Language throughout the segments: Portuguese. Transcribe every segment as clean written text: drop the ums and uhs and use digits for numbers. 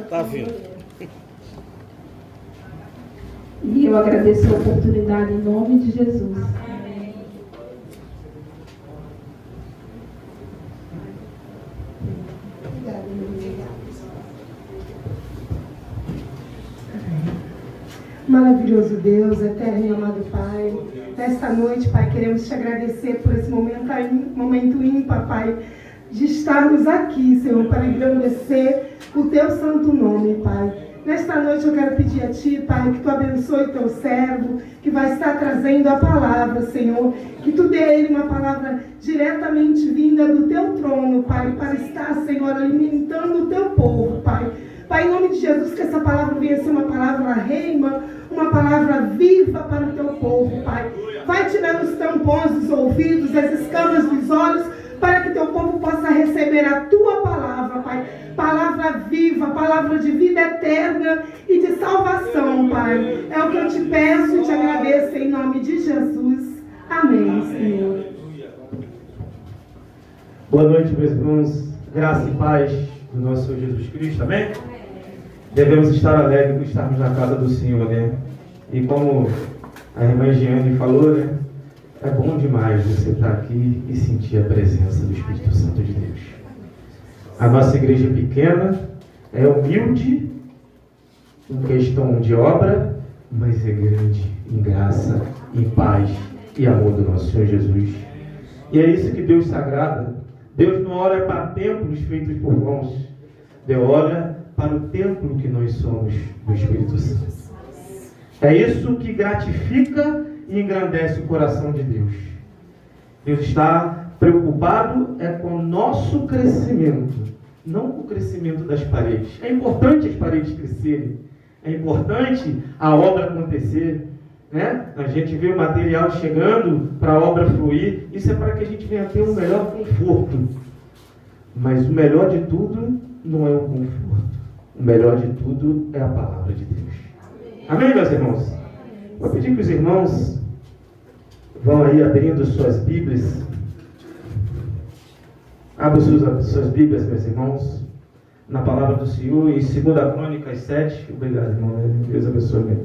Tá vindo. E eu agradeço a oportunidade em nome de Jesus. Maravilhoso Deus, eterno e amado Pai, nesta noite, Pai, queremos te agradecer por esse momento ímpar, Pai, de estarmos aqui, Senhor, para engrandecer o teu santo nome, Pai. Nesta noite eu quero pedir a Ti, Pai, que Tu abençoe o Teu servo, que vai estar trazendo a palavra, Senhor, que Tu dê a ele uma palavra diretamente vinda do Teu trono, Pai, para estar, Senhor, alimentando o Teu povo, Pai. Pai, em nome de Jesus, que essa palavra venha ser uma palavra reima, uma palavra viva para o Teu povo, Pai. Vai tirando os tampões dos ouvidos, as escamas dos olhos, para que Teu povo possa receber a Tua palavra, Pai. Palavra viva, palavra de vida eterna e de salvação, Pai. É o que eu te peço e te agradeço em nome de Jesus. Amém, Senhor. Boa noite, meus irmãos. Graça e paz do nosso Senhor Jesus Cristo, amém? Devemos estar alegres por estarmos na casa do Senhor, né? E como a irmã Giane falou, né? É bom demais você estar aqui e sentir a presença do Espírito Santo de Deus. A nossa igreja é pequena, é humilde em questão de obra, mas é grande em graça, em paz e amor do nosso Senhor Jesus. E é isso que Deus se agrada. Deus não olha para templos feitos por mãos, Deus olha para o templo que nós somos do Espírito Santo. É isso que gratifica e engrandece o coração de Deus. Deus está preocupado com o nosso crescimento, não com o crescimento das paredes. É importante as paredes crescerem, é importante a obra acontecer, né? A gente vê o material chegando para a obra fluir, isso é para que a gente venha ter um melhor conforto. Mas o melhor de tudo não é o conforto, o melhor de tudo é a palavra de Deus. Amém, meus irmãos? Vou pedir que os irmãos vão aí abrindo suas Bíblias. Abra suas Bíblias, meus irmãos, na palavra do Senhor, em 2 Crônicas 7. Obrigado, irmão. Deus abençoe.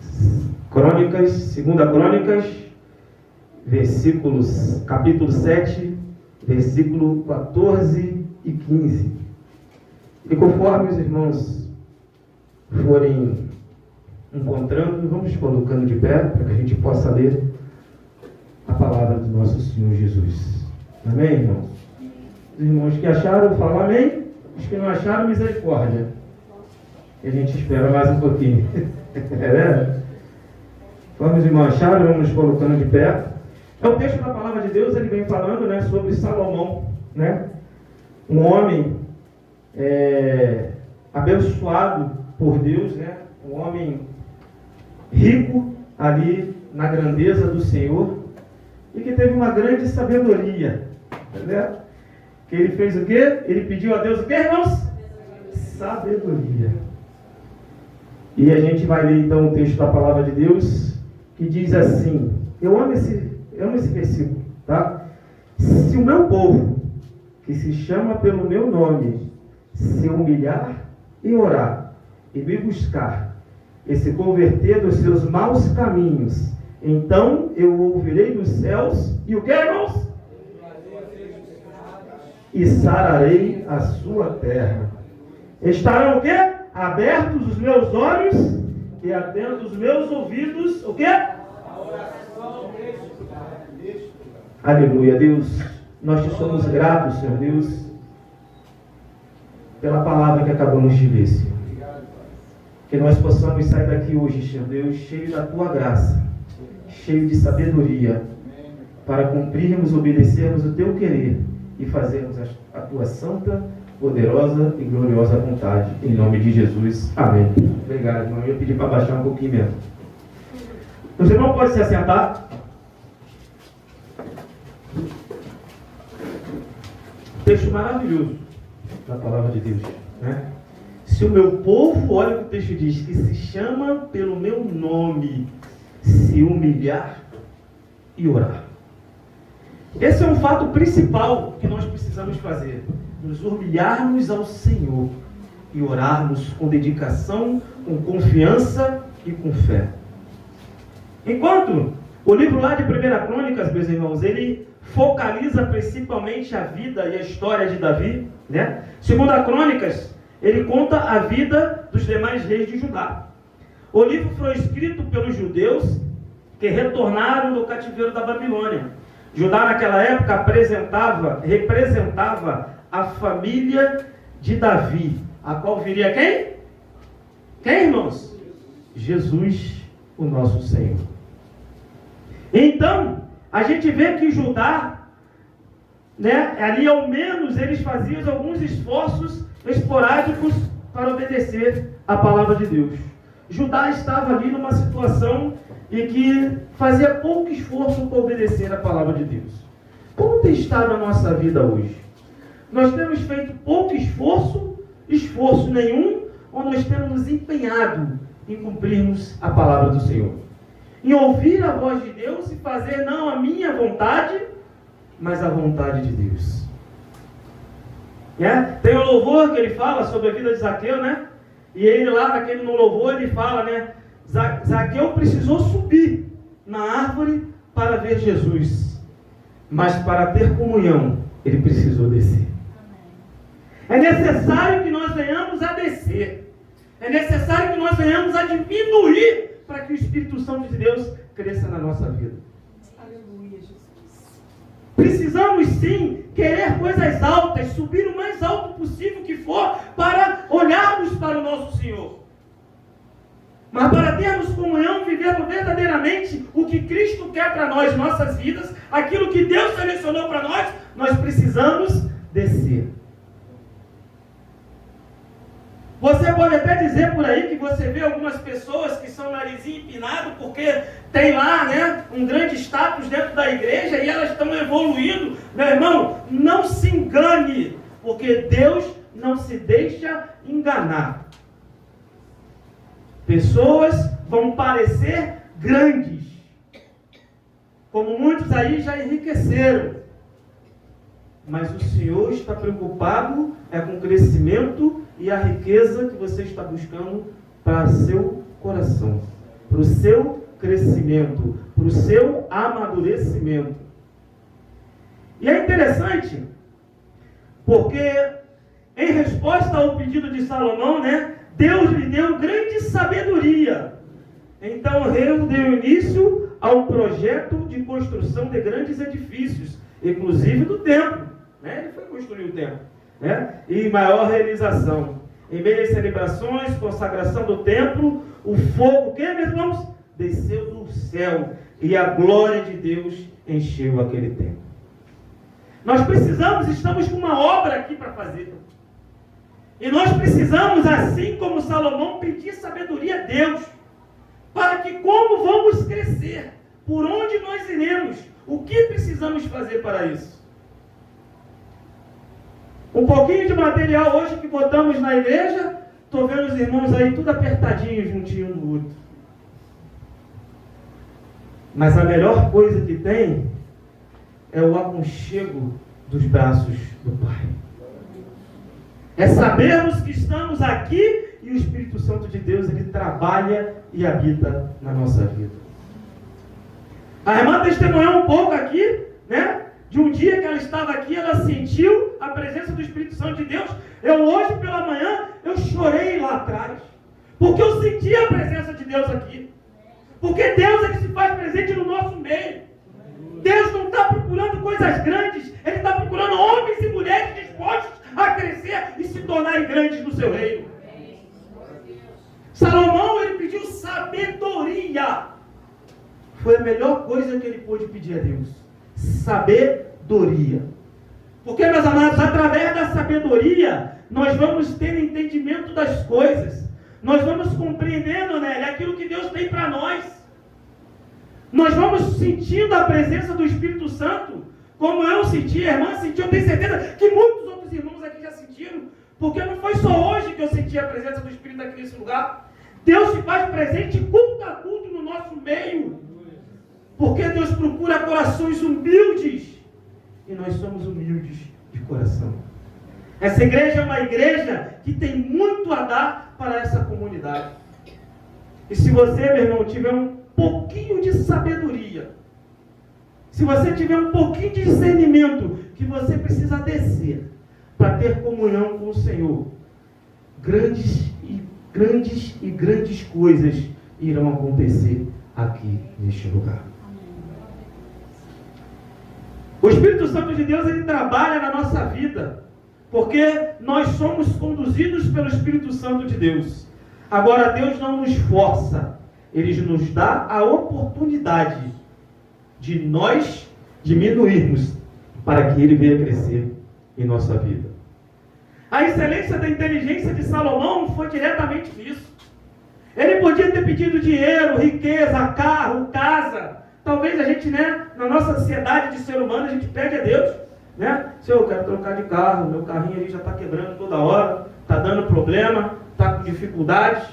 2 Crônicas, capítulo 7, versículo 14 e 15. E conforme os irmãos forem encontrando, vamos colocando de pé, para que a gente possa ler a palavra do nosso Senhor Jesus. Amém, irmãos? Os irmãos que acharam, falam amém. Os que não acharam, misericórdia. E a gente espera mais um pouquinho. É verdade? Vamos, irmãos, acharam, vamos colocando de pé. É o texto da palavra de Deus, ele vem falando, né, sobre Salomão, né? Um homem abençoado por Deus, né? Um homem rico ali na grandeza do Senhor e que teve uma grande sabedoria, entendeu? Que ele fez o quê? Ele pediu a Deus o quê, irmãos? Sabedoria. E a gente vai ler então o texto da palavra de Deus que diz assim, eu amo esse versículo, tá? Se o meu povo, que se chama pelo meu nome, se humilhar e orar, e me buscar, e se converter dos seus maus caminhos, então eu ouvirei dos céus, e o que, irmãos? E sararei a sua terra. Estarão o quê? Abertos os meus olhos e atentos os meus ouvidos, o quê? Aleluia, Deus. Nós te somos gratos, Senhor Deus, pela palavra que acabamos de ler, Senhor. Que nós possamos sair daqui hoje, Senhor Deus, cheio da tua graça, cheio de sabedoria, para cumprirmos, obedecermos o teu querer e fazermos a tua santa, poderosa e gloriosa vontade. Em nome de Jesus. Amém. Obrigado, irmão. Eu pedi para baixar um pouquinho mesmo. Os irmãos podem se assentar. Texto maravilhoso da palavra de Deus, né? Se o meu povo, olha o que o texto diz, que se chama pelo meu nome, se humilhar e orar. Esse é um fato principal que nós precisamos fazer. nos humilharmos ao Senhor e orarmos com dedicação, com confiança e com fé. Enquanto o livro lá de 1 Crônicas, meus irmãos, ele focaliza principalmente a vida e a história de Davi, né? 2 Crônicas, ele conta a vida dos demais reis de Judá. O livro foi escrito pelos judeus que retornaram do cativeiro da Babilônia. Judá naquela época representava a família de Davi, a qual viria quem? Quem, irmãos? Jesus, o nosso Senhor. Então, a gente vê que Judá, né, ali ao menos eles faziam alguns esforços esporádicos para obedecer a palavra de Deus. Judá estava ali numa situação em que fazia pouco esforço para obedecer a palavra de Deus. Como tem estado a nossa vida hoje? Nós temos feito pouco esforço nenhum, ou nós temos nos empenhado em cumprirmos a palavra do Senhor? Em ouvir a voz de Deus e fazer não a minha vontade, mas a vontade de Deus. Tem o louvor que ele fala sobre a vida de Zaqueu, né? E ele lá, no louvor, ele fala, né? Zaqueu precisou subir na árvore para ver Jesus, mas para ter comunhão, ele precisou descer. É necessário que nós venhamos a descer. É necessário que nós venhamos a diminuir para que o Espírito Santo de Deus cresça na nossa vida. Aleluia, Jesus. Precisamos sim querer coisas altas, subir o mais alto possível que for, para olharmos para o nosso Senhor. Mas para termos comunhão, vivermos verdadeiramente o que Cristo quer para nós, nossas vidas, aquilo que Deus selecionou para nós, nós precisamos descer. Você pode até dizer por aí que você vê algumas pessoas que são narizinho empinado porque tem lá, né, um grande status dentro da igreja e elas estão evoluindo. Meu irmão, não se engane, porque Deus não se deixa enganar. Pessoas vão parecer grandes, como muitos aí já enriqueceram, mas o Senhor está preocupado com o crescimento e a riqueza que você está buscando para seu coração, para o seu crescimento, para o seu amadurecimento. E é interessante, porque em resposta ao pedido de Salomão, né, Deus lhe deu grande sabedoria. Então o rei deu início a um projeto de construção de grandes edifícios, inclusive do templo. Ele foi construir o templo. E maior realização. Em meio às celebrações, consagração do templo, o fogo, que meus irmãos? Desceu do céu e a glória de Deus encheu aquele templo. Nós estamos com uma obra aqui para fazer. E nós precisamos, assim como Salomão, pedir sabedoria a Deus, para que como vamos crescer, por onde nós iremos, o que precisamos fazer para isso. Um pouquinho de material hoje que botamos na igreja, estou vendo os irmãos aí tudo apertadinho, juntinho um do outro. Mas a melhor coisa que tem é o aconchego dos braços do Pai. É sabermos que estamos aqui e o Espírito Santo de Deus, ele trabalha e habita na nossa vida. A irmã testemunhou um pouco aqui, né? De um dia que ela estava aqui, ela sentiu a presença do Espírito Santo de Deus. Hoje pela manhã, eu chorei lá atrás, porque eu senti a presença de Deus aqui. Porque Deus, ele se faz presente no nosso meio. Deus não está procurando coisas grandes, Ele está procurando homens e mulheres dispostos a crescer e se tornarem grandes no seu reino. Salomão, ele pediu sabedoria. Foi a melhor coisa que ele pôde pedir a Deus. Sabedoria. Porque, meus amados, através da sabedoria, nós vamos ter entendimento das coisas. Nós vamos compreendendo, né, aquilo que Deus tem para nós. Nós vamos sentindo a presença do Espírito Santo, como eu senti, a irmã sentiu, eu tenho certeza que muitos outros irmãos aqui já sentiram, porque não foi só hoje que eu senti a presença do Espírito aqui nesse lugar. Deus se faz presente culto a culto no nosso meio, porque Deus procura corações humildes, e nós somos humildes de coração. Essa igreja é uma igreja que tem muito a dar para essa comunidade. E se você, meu irmão, tiver um pouquinho de sabedoria, se você tiver um pouquinho de discernimento, que você precisa descer para ter comunhão com o Senhor, grandes coisas irão acontecer aqui neste lugar. O Espírito Santo de Deus, ele trabalha na nossa vida, porque nós somos conduzidos pelo Espírito Santo de Deus. Agora, Deus não nos força, Ele nos dá a oportunidade de nós diminuirmos para que Ele venha crescer em nossa vida. A excelência da inteligência de Salomão foi diretamente nisso. Ele podia ter pedido dinheiro, riqueza, carro, casa. Talvez a gente, na nossa ansiedade de ser humano, a gente pede a Deus, Senhor, eu quero trocar de carro, meu carrinho ali já está quebrando toda hora, está dando problema, está com dificuldade,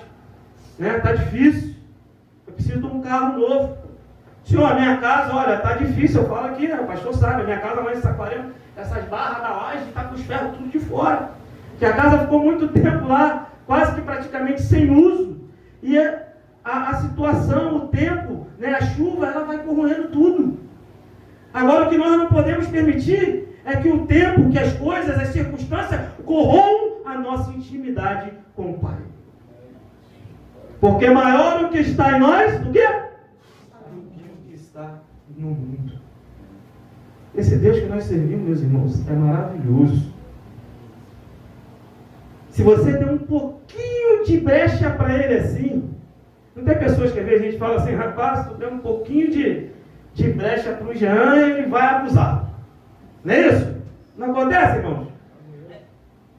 está difícil, eu preciso de um carro novo. Senhor, a minha casa, olha, está difícil, eu falo aqui, o pastor sabe, a minha casa lá em Saquarema, essas barras da laje, está com os ferros tudo de fora, que a casa ficou muito tempo lá, quase que praticamente sem uso, e a situação, o tempo, a chuva, ela vai corroendo tudo. Agora, o que nós não podemos permitir é que o tempo, que as coisas, as circunstâncias corroam a nossa intimidade com o Pai. Porque maior o que está em nós do que o que está no mundo. Esse Deus que nós servimos, meus irmãos, é maravilhoso. Se você tem um pouquinho de brecha para Ele assim, não tem pessoas que às vezes a gente fala assim, rapaz, tu tem um pouquinho de brecha para o Jean, ele vai abusar. Não é isso? Não acontece, irmãos?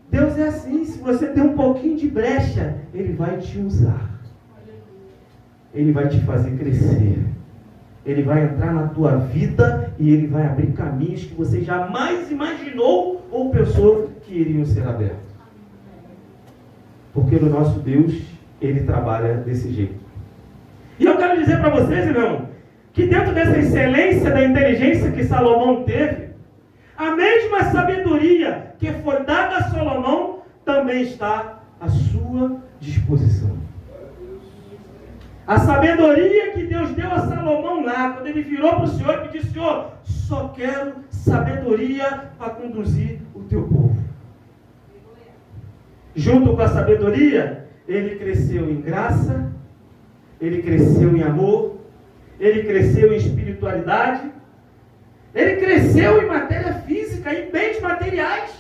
Deus é assim, se você tem um pouquinho de brecha, Ele vai te usar. Ele vai te fazer crescer. Ele vai entrar na tua vida e Ele vai abrir caminhos que você jamais imaginou ou pensou que iriam ser abertos. Porque o nosso Deus, Ele trabalha desse jeito. E eu quero dizer para vocês, irmão, que dentro dessa excelência da inteligência que Salomão teve, a mesma sabedoria que foi dada a Salomão também está à sua disposição. A sabedoria que Deus deu a Salomão lá, quando ele virou para o Senhor e disse, Senhor, só quero sabedoria para conduzir o teu povo. Junto com a sabedoria, ele cresceu em graça, ele cresceu em amor, ele cresceu em espiritualidade, ele cresceu em matéria física, em bens materiais.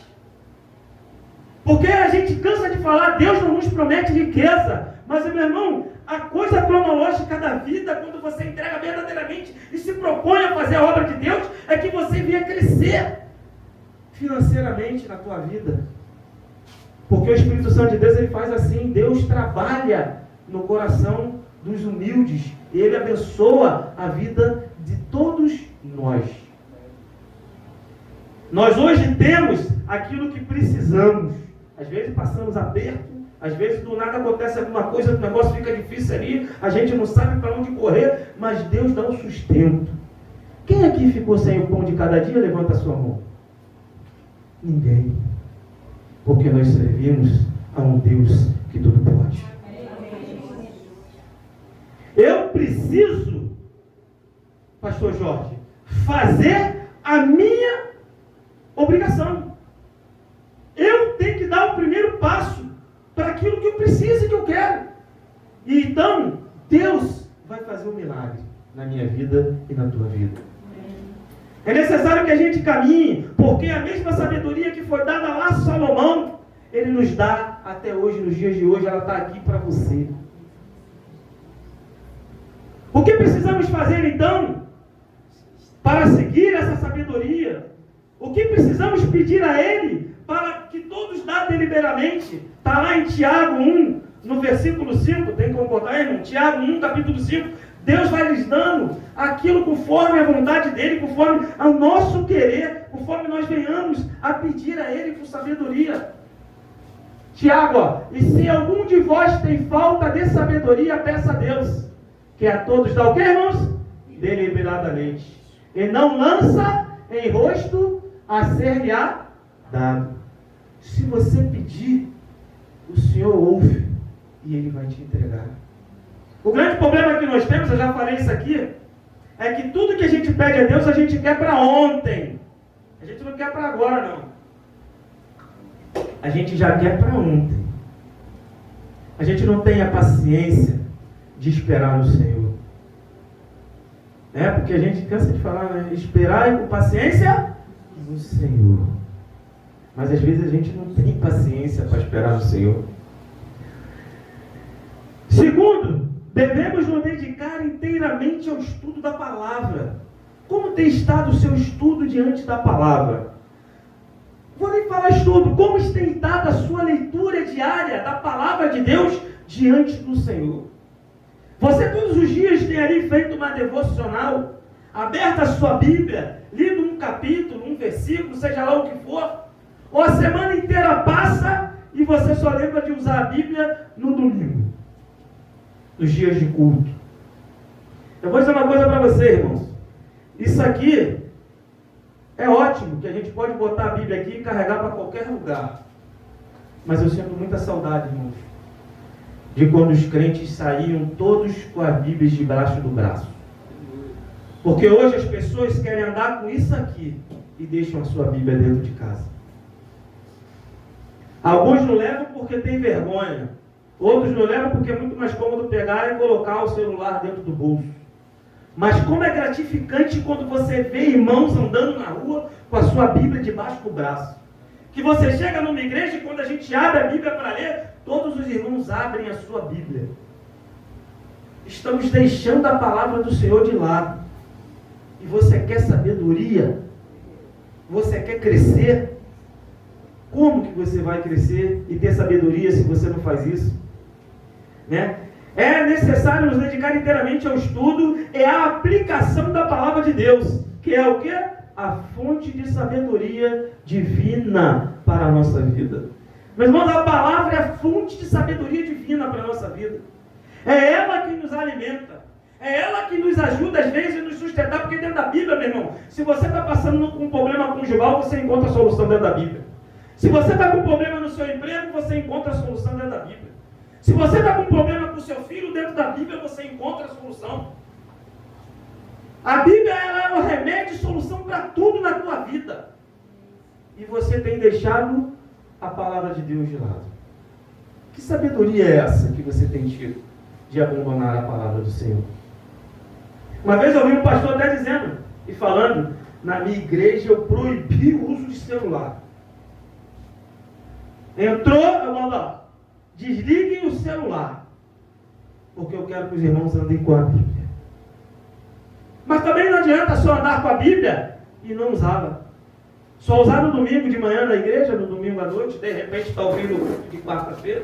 Porque a gente cansa de falar, Deus não nos promete riqueza, mas, meu irmão, a coisa cronológica da vida, quando você entrega verdadeiramente e se propõe a fazer a obra de Deus, é que você venha crescer financeiramente na tua vida. Porque o Espírito Santo de Deus, ele faz assim, Deus trabalha no coração dos humildes, e Ele abençoa a vida de todos nós. Nós hoje temos aquilo que precisamos. Às vezes passamos aperto, às vezes do nada acontece alguma coisa, o negócio fica difícil ali, a gente não sabe para onde correr, mas Deus dá um sustento. Quem aqui ficou sem o pão de cada dia? Levanta a sua mão. Ninguém. Porque nós servimos a um Deus que tudo pode. Eu preciso, pastor Jorge, fazer a minha obrigação. Eu tenho que dar o primeiro passo para aquilo que eu preciso e que eu quero. E então, Deus vai fazer um milagre na minha vida e na tua vida. É necessário que a gente caminhe, porque a mesma sabedoria que foi dada lá a Salomão, Ele nos dá até hoje, nos dias de hoje, ela está aqui para você. O que precisamos fazer então para seguir essa sabedoria? O que precisamos pedir a Ele para que todos dá deliberadamente? Está lá em Tiago 1, no versículo 5, tem como botar, irmão? Tiago 1, capítulo 5. Deus vai lhes dando aquilo conforme a vontade dEle, conforme ao nosso querer, conforme nós venhamos a pedir a Ele com sabedoria. Tiago, ó, e se algum de vós tem falta de sabedoria, peça a Deus, que a todos dá o que, irmãos? Deliberadamente. E não lança em rosto a ser-lhe-á dado. Se você pedir, o Senhor ouve e Ele vai te entregar. O grande problema que nós temos, eu já falei isso aqui, é que tudo que a gente pede a Deus, a gente quer para ontem. A gente não quer para agora, não. A gente já quer para ontem. A gente não tem a paciência de esperar no Senhor. Porque a gente cansa de falar, né? Esperar com paciência no Senhor. Mas às vezes a gente não tem paciência para esperar no Senhor. Segundo, devemos nos dedicar inteiramente ao estudo da palavra. Como tem estado o seu estudo diante da palavra? Vou nem falar estudo. Como tem estado a sua leitura diária da palavra de Deus diante do Senhor? Você todos os dias tem ali feito uma devocional, aberta a sua Bíblia, lido um capítulo, um versículo, seja lá o que for, ou a semana inteira passa e você só lembra de usar a Bíblia no domingo, nos dias de culto. Eu vou dizer uma coisa para você, irmãos. Isso aqui é ótimo, que a gente pode botar a Bíblia aqui e carregar para qualquer lugar. Mas eu sinto muita saudade, irmãos, de quando os crentes saíam todos com a Bíblia debaixo do braço. Porque hoje as pessoas querem andar com isso aqui e deixam a sua Bíblia dentro de casa. Alguns não levam porque tem vergonha. Outros não levam porque é muito mais cômodo pegar e colocar o celular dentro do bolso. Mas como é gratificante quando você vê irmãos andando na rua com a sua Bíblia debaixo do braço. Que você chega numa igreja e quando a gente abre a Bíblia para ler, todos os irmãos abrem a sua Bíblia. Estamos deixando a palavra do Senhor de lado. E você quer sabedoria? Você quer crescer? Como que você vai crescer e ter sabedoria se você não faz isso? É necessário nos dedicar inteiramente ao estudo e à aplicação da palavra de Deus, que é o quê? A fonte de sabedoria divina para a nossa vida. Meus irmãos, a palavra é a fonte de sabedoria divina para a nossa vida. É ela que nos alimenta. É ela que nos ajuda, às vezes, a nos sustentar, porque dentro da Bíblia, meu irmão, se você está passando com um problema conjugal, você encontra a solução dentro da Bíblia. Se você está com um problema no seu emprego, você encontra a solução dentro da Bíblia. Se você está com um problema com o seu filho, dentro da Bíblia você encontra a solução. A Bíblia ela é o remédio e solução para tudo na tua vida. E você tem deixado a palavra de Deus de lado. Que sabedoria é essa que você tem tido de abandonar a palavra do Senhor? Uma vez eu ouvi um pastor até dizendo e falando, na minha igreja eu proibi o uso de celular. Entrou, eu mando, desliguem o celular, porque eu quero que os irmãos andem com a Bíblia. Mas também não adianta só andar com a Bíblia e não usá-la. Só usar no domingo de manhã na igreja, no domingo à noite, de repente está ouvindo o culto de quarta-feira.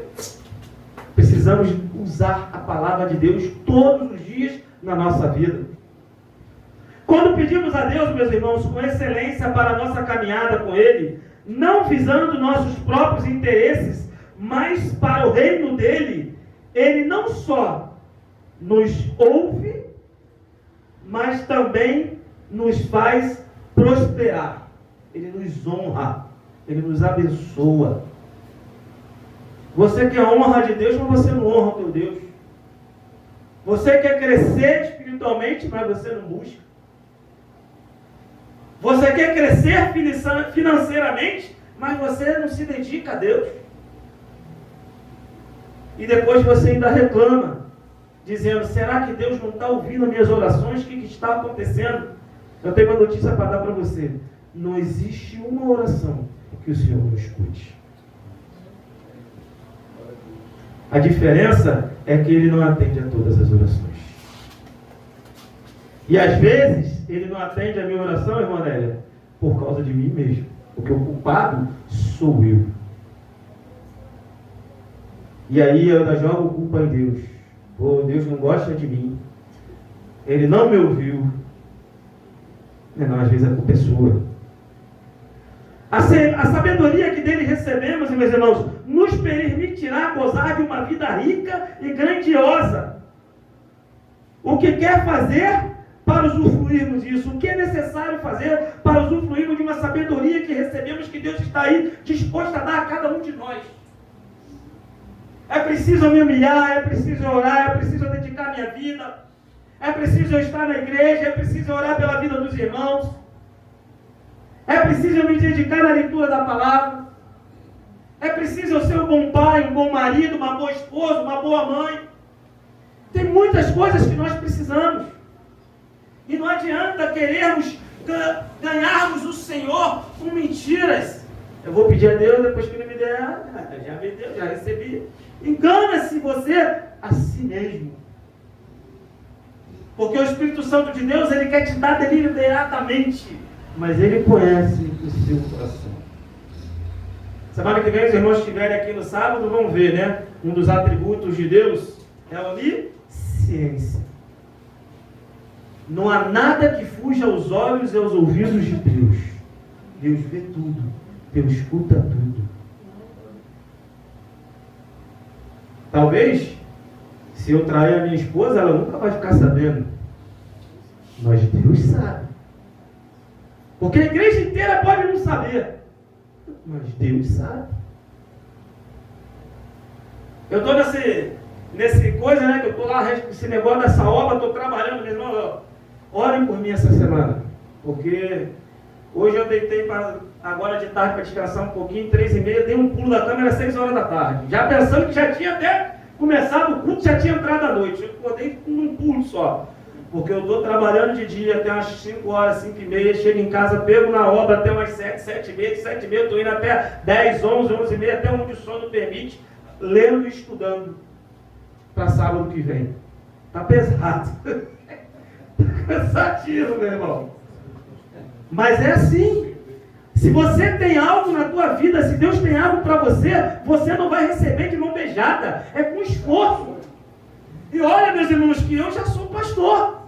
Precisamos usar a palavra de Deus todos os dias na nossa vida. Quando pedimos a Deus, meus irmãos, com excelência para a nossa caminhada com Ele, não visando nossos próprios interesses, mas para o reino dele, Ele não só nos ouve, mas também nos faz prosperar. Ele nos honra, Ele nos abençoa. Você quer a honra de Deus, mas você não honra o teu Deus. Você quer crescer espiritualmente, mas você não busca. Você quer crescer financeiramente, mas você não se dedica a Deus. E depois você ainda reclama, dizendo, será que Deus não está ouvindo as minhas orações? O que está acontecendo? Eu tenho uma notícia para dar para você. Não existe uma oração que o Senhor não escute. A diferença é que Ele não atende a todas as orações. E às vezes, Ele não atende a minha oração, irmã Nélia, por causa de mim mesmo. Porque o culpado sou eu. E aí eu ainda jogo culpa em Deus. Pô, Deus não gosta de mim. Ele não me ouviu. Não, às vezes a culpa é sua. A sabedoria que dele recebemos, meus irmãos, nos permitirá gozar de uma vida rica e grandiosa. O que quer fazer para usufruirmos disso? O que é necessário fazer para para usufruirmos de uma sabedoria que recebemos, que Deus está aí disposto a dar a cada um de nós. É preciso eu me humilhar, é preciso eu orar, é preciso eu dedicar minha vida, é preciso eu estar na igreja, é preciso eu orar pela vida dos irmãos, é preciso eu me dedicar na leitura da palavra, é preciso eu ser um bom pai, um bom marido, uma boa esposa, uma boa mãe. Tem muitas coisas que nós precisamos. E não adianta querermos ganharmos o Senhor com mentiras. Eu vou pedir a Deus, depois que Ele me der, já me deu, já recebi. Engana-se você a si mesmo. Porque o Espírito Santo de Deus, Ele quer te dar deliberadamente, mas Ele conhece o seu coração. Semana que vem, os irmãos que estiverem aqui no sábado vão ver, né? Um dos atributos de Deus é a onisciência. Não há nada que fuja aos olhos e aos ouvidos de Deus. Deus vê tudo. Deus escuta tudo. Talvez, se eu trair a minha esposa, ela nunca vai ficar sabendo. Mas Deus sabe. Porque a igreja inteira pode não saber. Mas Deus sabe. Eu estou nesse coisa, né? Que eu estou lá, esse negócio dessa obra, estou trabalhando, meu irmão. Orem por mim essa semana. Porque hoje eu deitei agora de tarde para descansar um pouquinho, 3h30, dei um pulo da cama, era 6 horas da tarde. Já pensando que já tinha até começado o culto, já tinha entrado à noite. Eu acordei num pulo só. Porque eu estou trabalhando de dia até umas 5 horas, 5h30, chego em casa, pego na obra até umas 7, 7h30, de 7h30 estou indo até 10, 11, 11h30, até onde o sono permite, lendo e estudando para sábado que vem. Está pesado. Está cansativo, meu irmão. Mas é assim. Se você tem algo na tua vida, se Deus tem algo para você, você não vai receber de mão beijada. É com esforço. E olha, meus irmãos, que eu já sou pastor.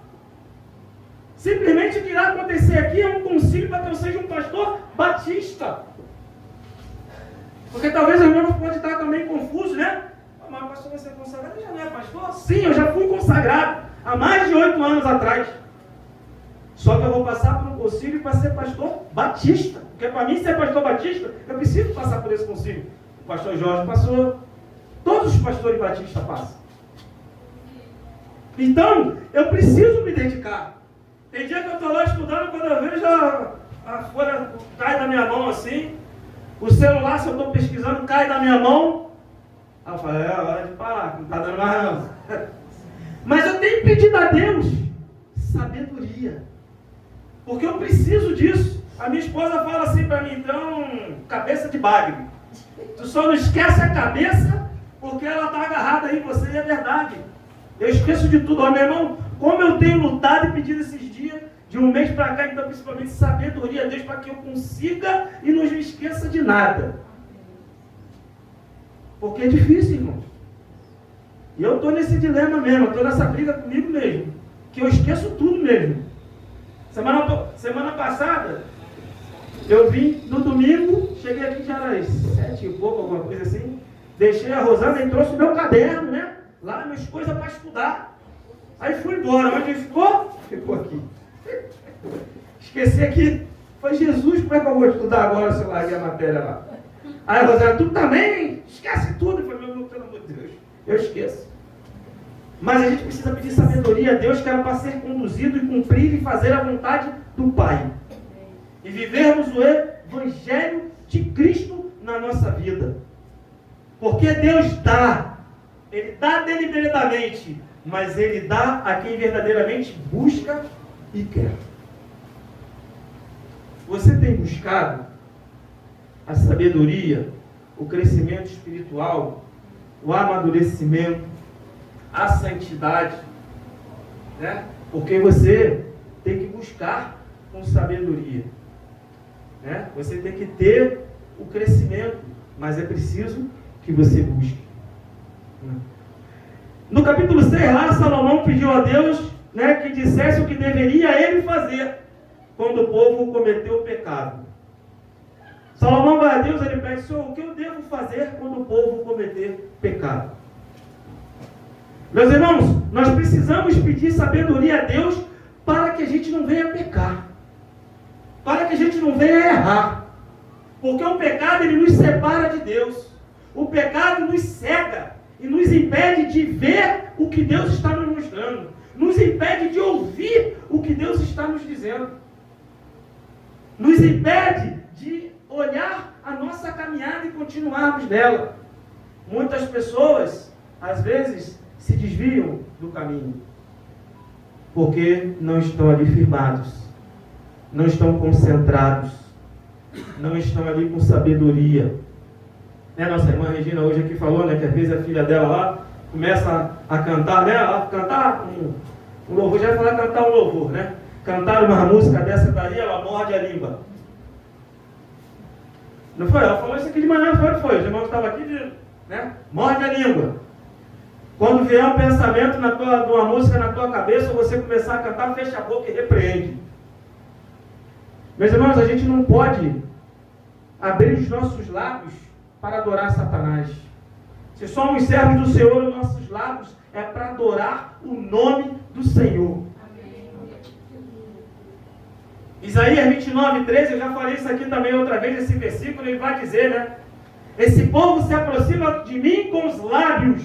Simplesmente o que irá acontecer aqui é um concílio para que eu seja um pastor batista. Porque talvez os irmãos podem estar também confusos, né? Mas o pastor vai ser consagrado? Já não é pastor? Sim, eu já fui consagrado há mais de 8 anos atrás. Só que eu vou passar por um concílio para ser pastor batista. Porque para mim ser pastor batista, eu preciso passar por esse concílio. O pastor Jorge passou, todos os pastores batistas passam. Então, eu preciso me dedicar. Tem dia que eu estou lá estudando, quando eu vejo a folha cai da minha mão assim, o celular, se eu estou pesquisando, cai da minha mão. Aí eu falo, é hora de parar, não está dando mais não. Mas eu tenho pedido a Deus sabedoria. Porque eu preciso disso. A minha esposa fala assim para mim, então, cabeça de bagre. Tu só não esquece a cabeça porque ela está agarrada em você e é verdade. Eu esqueço de tudo. Ó, meu irmão, como eu tenho lutado e pedido esses dias, de um mês para cá, então principalmente sabedoria a Deus para que eu consiga e não me esqueça de nada. Porque é difícil, irmão. E eu estou nesse dilema mesmo, eu estou nessa briga comigo mesmo. Que eu esqueço tudo mesmo. Semana passada, eu vim no domingo, cheguei aqui já era 7 e pouco, alguma coisa assim. Deixei a Rosana e trouxe o meu caderno, né? Lá, minhas coisas para estudar. Aí fui embora. Onde ficou? Ficou aqui. Esqueci aqui. Foi Jesus, como é que eu vou estudar agora se eu larguei a matéria lá? Aí a Rosana, tu também? Esquece tudo. Eu falei, meu, pelo amor de Deus, eu esqueço. Mas a gente precisa pedir sabedoria a Deus, que era para ser conduzido e cumprir e fazer a vontade do Pai. E vivermos o Evangelho de Cristo na nossa vida. Porque Deus dá. Ele dá deliberadamente, mas Ele dá a quem verdadeiramente busca e quer. Você tem buscado a sabedoria, o crescimento espiritual, o amadurecimento, a santidade, né? Porque você tem que buscar com sabedoria, né? Você tem que ter o crescimento, mas é preciso que você busque. No capítulo 6 lá, Salomão pediu a Deus, né, que dissesse o que deveria ele fazer quando o povo cometeu o pecado. Salomão vai a Deus, ele pede, Senhor, o que eu devo fazer quando o povo cometer pecado? Meus irmãos, nós precisamos pedir sabedoria a Deus para que a gente não venha pecar. para que a gente não venha errar. Porque o pecado, ele nos separa de Deus. O pecado nos cega e nos impede de ver o que Deus está nos mostrando. Nos impede de ouvir o que Deus está nos dizendo. Nos impede de olhar a nossa caminhada e continuarmos nela. Muitas pessoas, às vezes, se desviam do caminho, porque não estão ali firmados, não estão concentrados, não estão ali com sabedoria. Né, nossa irmã Regina hoje aqui falou, né, que às vezes a filha dela lá começa a cantar, né, a cantar um louvor, já ia falar cantar um louvor, né? Cantar uma música dessa daí, ela morde a língua. Não foi? Ela falou isso aqui de manhã, foi. Os irmãos estavam aqui, né? Morde a língua. Quando vier um pensamento de uma música na tua cabeça, ou você começar a cantar, fecha a boca e repreende. Meus irmãos, a gente não pode abrir os nossos lábios para adorar Satanás. Se somos servos do Senhor, os nossos lábios é para adorar o nome do Senhor. Isaías 29:13, eu já falei isso aqui também outra vez, esse versículo, ele vai dizer, né? Esse povo se aproxima de mim com os lábios,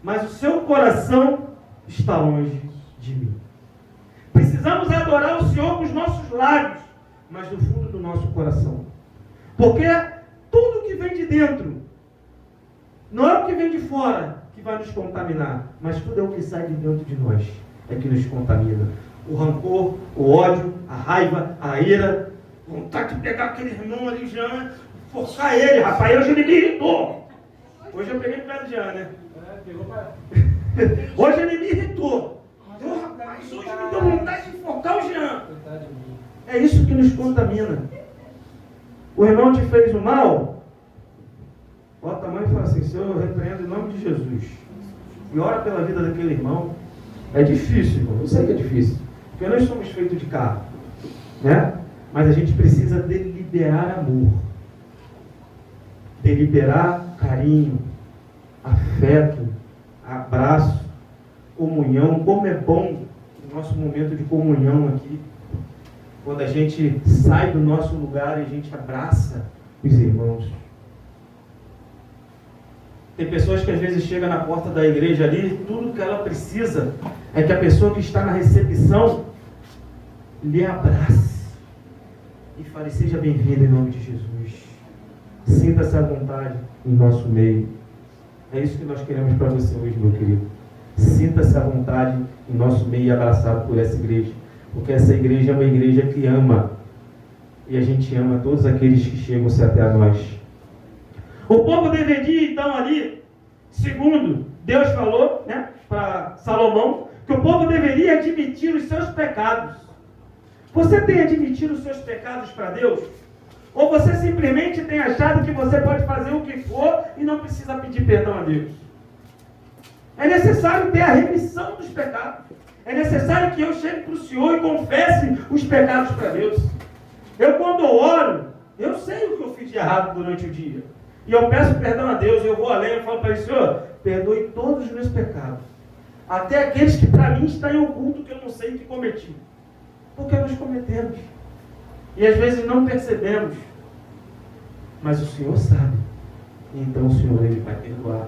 mas o seu coração está longe de mim. Precisamos adorar o Senhor com os nossos lábios, mas do fundo do nosso coração. Porque tudo que vem de dentro, não é o que vem de fora que vai nos contaminar, mas tudo é o que sai de dentro de nós, é que nos contamina. O rancor, o ódio, a raiva, a ira, vontade de pegar aquele irmão ali, Jean, forçar ele, rapaz, hoje ele me irritou. Hoje eu peguei no pé do Jean, né? Hoje ele me irritou. Rapaz, hoje me deu vontade de enforcar o Jean. É isso que nos contamina. O irmão te fez o mal, bota a mão e fala assim: Senhor, eu repreendo em nome de Jesus. E ora pela vida daquele irmão. É difícil, irmão. Eu sei que é difícil. Porque nós somos feitos de carne, né? Mas a gente precisa deliberar amor, deliberar carinho, afeto, abraço, comunhão. Como é bom o nosso momento de comunhão aqui, quando a gente sai do nosso lugar e a gente abraça os irmãos. Tem pessoas que às vezes chegam na porta da igreja ali, tudo que ela precisa é que a pessoa que está na recepção lhe abrace e fale: seja bem-vindo em nome de Jesus. Sinta-se à vontade em nosso meio. É isso que nós queremos para você hoje, meu querido. Sinta-se à vontade em nosso meio e abraçado por essa igreja. Porque essa igreja é uma igreja que ama. E a gente ama todos aqueles que chegam-se até a nós. O povo deveria, então, ali, segundo Deus falou, né, para Salomão, que o povo deveria admitir os seus pecados. Você tem admitido os seus pecados para Deus? Ou você simplesmente tem achado que você pode fazer o que for e não precisa pedir perdão a Deus? É necessário ter a remissão dos pecados. É necessário que eu chegue para o Senhor e confesse os pecados para Deus. Eu, quando oro, eu sei o que eu fiz de errado durante o dia. E eu peço perdão a Deus, eu vou além, eu falo para ele: Senhor, perdoe todos os meus pecados. Até aqueles que para mim estão em oculto, que eu não sei que cometi. Porque nós cometemos. E às vezes não percebemos. Mas o Senhor sabe. E então o Senhor, ele vai perdoar.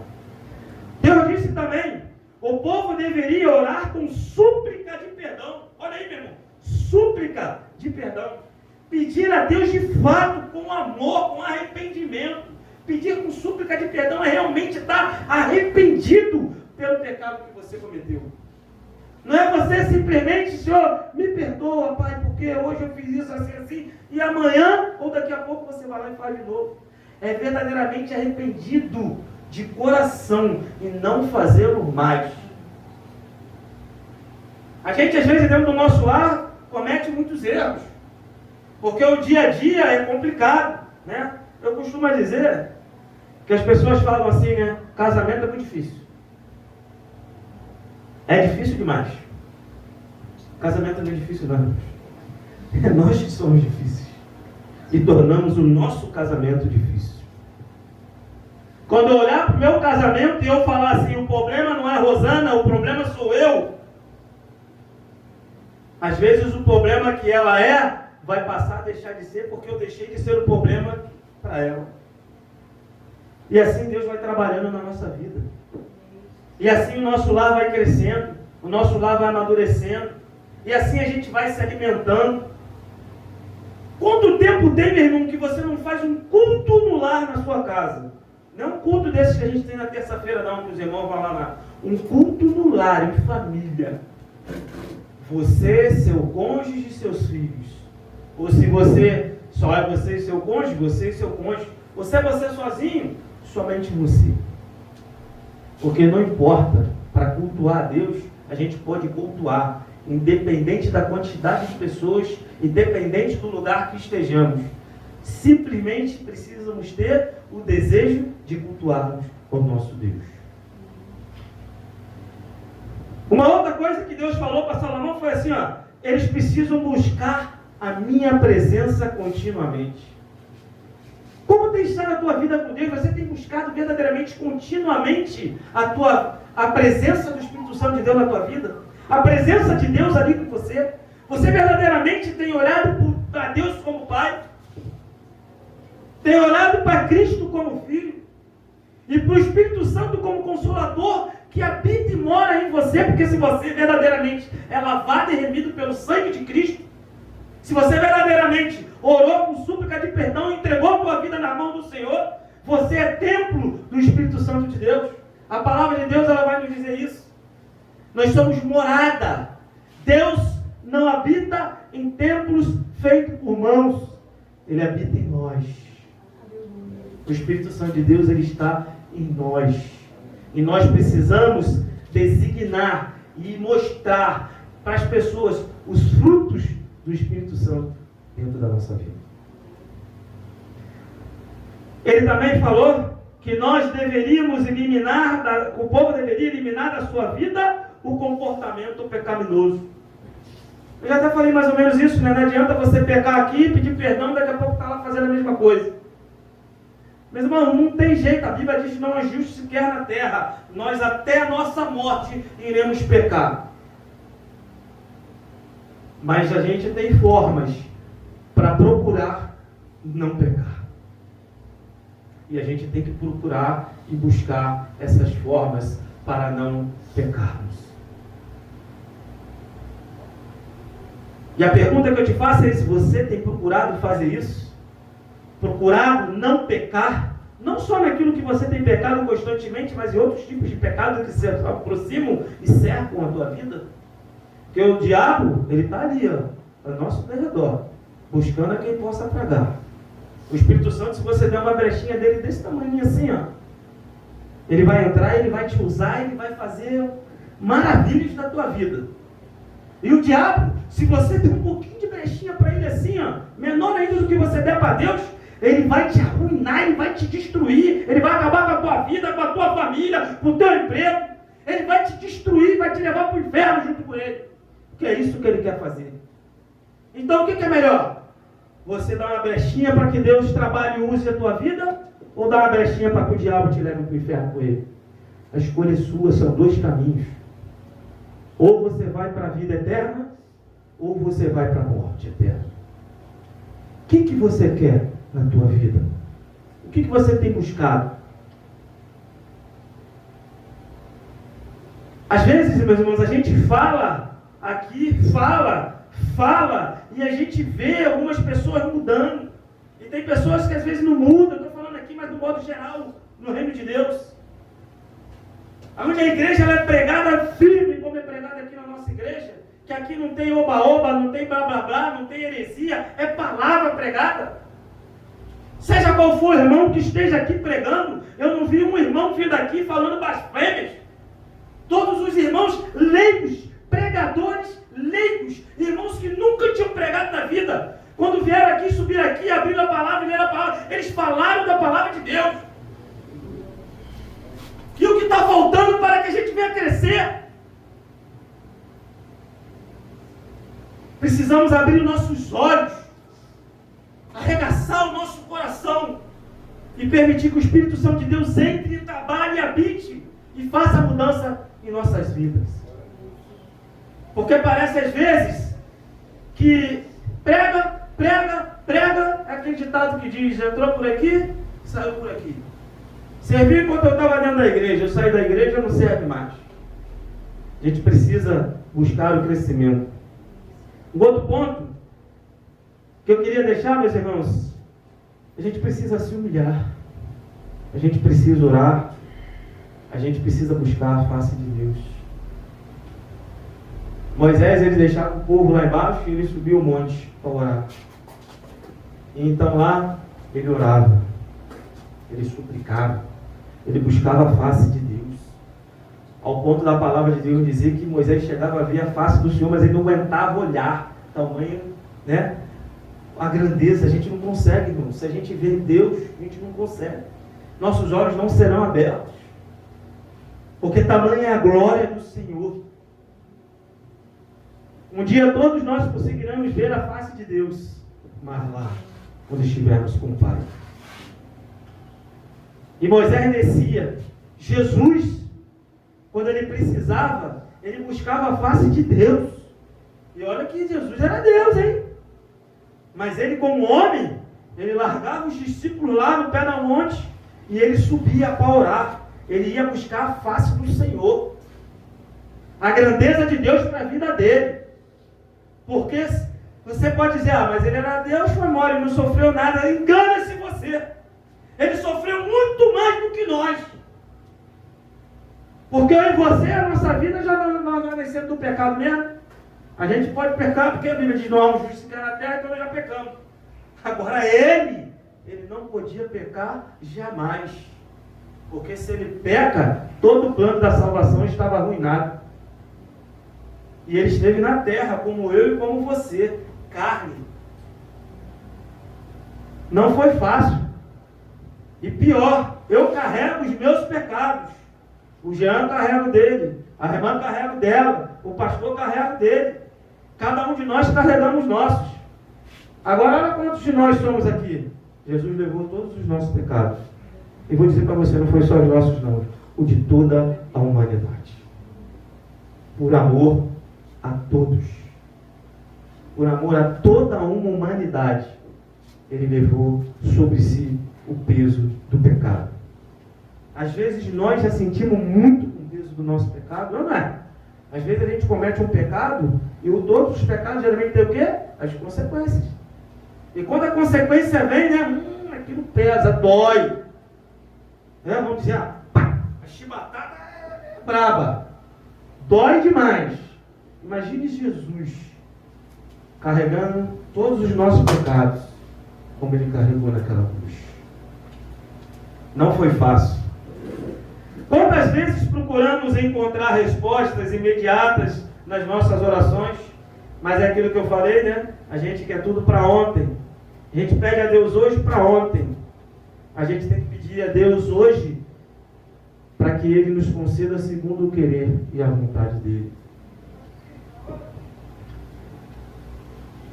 Deus disse também: o povo deveria orar com súplica de perdão. Olha aí, meu irmão. Súplica de perdão. Pedir a Deus de fato, com amor, com arrependimento. Pedir com súplica de perdão é realmente estar arrependido pelo pecado que você cometeu. Não é você simplesmente: Senhor, me perdoa, Pai, porque hoje eu fiz isso assim, e amanhã, ou daqui a pouco, você vai lá e faz de novo. É verdadeiramente arrependido de coração e não fazê-lo mais. A gente, às vezes, dentro do nosso lar, comete muitos erros. Porque o dia a dia é complicado, né? Eu costumo dizer que as pessoas falam assim, né? Casamento é muito difícil. É difícil demais. Casamento não é difícil, não. É nós que somos difíceis. E tornamos o nosso casamento difícil. Quando eu olhar para o meu casamento e eu falar assim: o problema não é a Rosana, o problema sou eu. Às vezes o problema que ela é vai passar a deixar de ser porque eu deixei de ser o problema para ela. E assim Deus vai trabalhando na nossa vida. E assim o nosso lar vai crescendo, o nosso lar vai amadurecendo, e assim a gente vai se alimentando. Quanto tempo tem, meu irmão, que você não faz um culto no lar na sua casa? Não é um culto desses que a gente tem na terça-feira, não, que os irmãos vão lá. Um culto no lar, em família. Você, seu cônjuge e seus filhos. Ou se você, só é você e seu cônjuge, você e seu cônjuge. Você é você sozinho, somente você. Porque não importa, para cultuar a Deus, a gente pode cultuar, independente da quantidade de pessoas, independente do lugar que estejamos. Simplesmente precisamos ter o desejo de cultuarmos o nosso Deus. Uma outra coisa que Deus falou para Salomão foi assim, ó, eles precisam buscar a minha presença continuamente. Como tem estado a tua vida com Deus? Você tem buscado verdadeiramente, continuamente, a presença do Espírito Santo de Deus na tua vida? A presença de Deus ali com você? Você verdadeiramente tem olhado para Deus como Pai? Tem olhado para Cristo como Filho? E para o Espírito Santo como Consolador, que habita e mora em você? Porque se você verdadeiramente é lavado e remido pelo sangue de Cristo, se você verdadeiramente orou com súplica de perdão e entregou a tua vida na mão do Senhor, você é templo do Espírito Santo de Deus. A palavra de Deus, ela vai nos dizer isso. Nós somos morada. Deus não habita em templos feitos por mãos. Ele habita em nós. O Espírito Santo de Deus, ele está em nós. E nós precisamos designar e mostrar para as pessoas os frutos do Espírito Santo dentro da nossa vida. Ele também falou que nós deveríamos eliminar, o povo deveria eliminar da sua vida o comportamento pecaminoso. Eu já até falei mais ou menos isso, né? Não adianta você pecar aqui, pedir perdão, daqui a pouco está lá fazendo a mesma coisa. Mas, irmão, não tem jeito, a Bíblia diz que não há justo sequer na terra. Nós até a nossa morte iremos pecar. Mas a gente tem formas para procurar não pecar. E a gente tem que procurar e buscar essas formas para não pecarmos. E a pergunta que eu te faço é se você tem procurado fazer isso? Procurado não pecar? Não só naquilo que você tem pecado constantemente, mas em outros tipos de pecado que se aproximam e cercam a tua vida? Porque o diabo, ele está ali, ó, ao nosso redor, buscando a quem possa tragar. O Espírito Santo, se você der uma brechinha dele desse tamanho assim, ó, ele vai entrar, ele vai te usar, ele vai fazer maravilhas na tua vida. E o diabo, se você der um pouquinho de brechinha para ele assim, ó, menor ainda do que você der para Deus, ele vai te arruinar, ele vai te destruir, ele vai acabar com a tua vida, com a tua família, com o teu emprego. Ele vai te destruir, vai te levar para o inferno junto com ele. Porque é isso que ele quer fazer. Então o que é melhor? Você dar uma brechinha para que Deus trabalhe e use a tua vida? Ou dar uma brechinha para que o diabo te leve para o inferno com ele? A escolha é sua, são dois caminhos. Ou você vai para a vida eterna, ou você vai para a morte eterna. O que você quer na tua vida? O que você tem buscado? Às vezes, meus irmãos, a gente fala aqui, fala, e a gente vê algumas pessoas mudando. E tem pessoas que às vezes não mudam, estou falando aqui, mas do modo geral, no reino de Deus. Onde a igreja ela é pregada firme, como é pregada aqui na nossa igreja, que aqui não tem oba-oba, não tem blá-blá-blá, não tem heresia, é palavra pregada. Seja qual for o irmão que esteja aqui pregando, eu não vi um irmão vir daqui falando blasfêmias. Todos os irmãos leigos, pregadores leigos, irmãos que nunca tinham pregado na vida, quando vieram aqui, subiram aqui, abriram a palavra e leram a palavra, eles falaram da palavra de Deus. E o que está faltando para que a gente venha crescer? Precisamos abrir nossos olhos, arregaçar o nosso coração e permitir que o Espírito Santo de Deus entre, trabalhe, habite e faça a mudança em nossas vidas. Porque parece às vezes que prega, Prega, prega, é aquele ditado que diz, entrou por aqui, saiu por aqui. Serviu enquanto eu estava dentro da igreja, eu saí da igreja, não serve mais. A gente precisa buscar o crescimento. Um outro ponto que eu queria deixar, meus irmãos, a gente precisa se humilhar, a gente precisa orar, a gente precisa buscar a face de Deus. Moisés, ele deixava o povo lá embaixo e ele subiu o monte para orar. E então lá ele orava, ele suplicava, ele buscava a face de Deus. Ao ponto da palavra de Deus dizer que Moisés chegava a ver a face do Senhor, mas ele não aguentava olhar. Tamanho, né? A grandeza, a gente não consegue, irmão. Se a gente vê Deus, a gente não consegue. Nossos olhos não serão abertos. Porque tamanha é a glória do Senhor. Um dia todos nós conseguiremos ver a face de Deus. Mas lá, quando estivermos com o Pai. E Moisés descia. Jesus, quando ele precisava, ele buscava a face de Deus. E olha que Jesus era Deus, hein? Mas ele, como homem, ele largava os discípulos lá no pé da monte e ele subia para orar. Ele ia buscar a face do Senhor. A grandeza de Deus para a vida dele. Porque você pode dizer, mas ele era Deus, foi mole, ele não sofreu nada. Engana-se você. Ele sofreu muito mais do que nós. Porque eu e você, a nossa vida já não nascemos do pecado mesmo. A gente pode pecar porque a Bíblia diz, não há um justo sequer na terra, então nós já pecamos. Agora ele não podia pecar jamais. Porque se ele peca, todo o plano da salvação estava arruinado. E ele esteve na terra, como eu e como você, carne. Não foi fácil. E pior, eu carrego os meus pecados. O Jean carrega o dele, a irmã carrega o dela, o pastor carrega o dele. Cada um de nós carregamos os nossos. Agora, olha quantos de nós somos aqui. Jesus levou todos os nossos pecados. E vou dizer para você, não foi só os nossos não, o de toda a humanidade. Por amor a todos. Por amor a toda uma humanidade, ele levou sobre si o peso do pecado. Às vezes nós já sentimos muito o peso do nosso pecado, não é? Às vezes a gente comete um pecado e todos os pecados geralmente tem o quê? As consequências. E quando a consequência vem, né? Aquilo pesa, dói. Vamos dizer, a chibatada é braba. Dói demais. Imagine Jesus carregando todos os nossos pecados, como ele carregou naquela cruz. Não foi fácil. Quantas vezes procuramos encontrar respostas imediatas nas nossas orações, mas é aquilo que eu falei, né? A gente quer tudo para ontem. A gente pede a Deus hoje para ontem. A gente tem que pedir a Deus hoje para que Ele nos conceda segundo o querer e a vontade dEle.